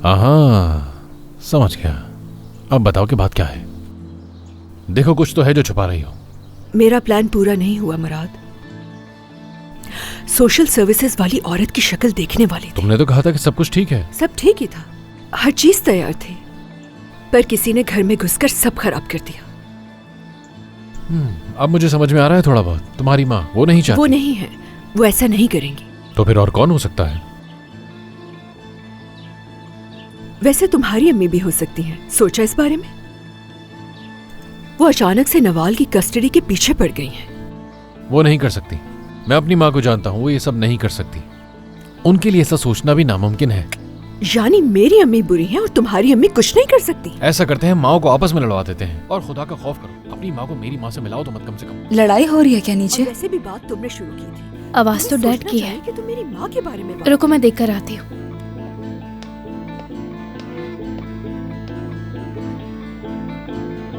हाँ, समझ गया। अब बताओ कि बात क्या है। देखो कुछ तो है जो छुपा रही हो। मेरा प्लान पूरा नहीं हुआ मुराद। सोशल सर्विसेज वाली औरत की शक्ल देखने वाली थी। तुमने तो कहा था कि सब कुछ ठीक है। सब ठीक ही था, हर चीज तैयार थी, पर किसी ने घर में घुसकर सब खराब कर दिया। अब मुझे समझ में आ रहा है थोड़ा बहुत। तुम्हारी माँ वो नहीं चाहती। वो नहीं है, वो ऐसा नहीं करेंगी। तो फिर और कौन हो सकता है? वैसे तुम्हारी अम्मी भी हो सकती हैं। सोचा इस बारे में? वो अचानक से नवाल की कस्टडी के पीछे पड़ गई हैं। वो नहीं कर सकती। मैं अपनी माँ को जानता हूँ, वो ये सब नहीं कर सकती। उनके लिए ऐसा सोचना भी नामुमकिन है। यानी मेरी अम्मी बुरी है और तुम्हारी अम्मी कुछ नहीं कर सकती? ऐसा करते हैं, माँ को आपस में लड़वा देते हैं। और खुदा का खौफ करो, अपनी माँ को मेरी माँ से मिलाओ तो मत कम से कम। लड़ाई हो रही है क्या नीचे? वैसे भी बात तुमने शुरू की थी। आवाज तो डैड की है। कि तुम मेरी माँ के बारे में रुको मैं देख कर आती हूँ।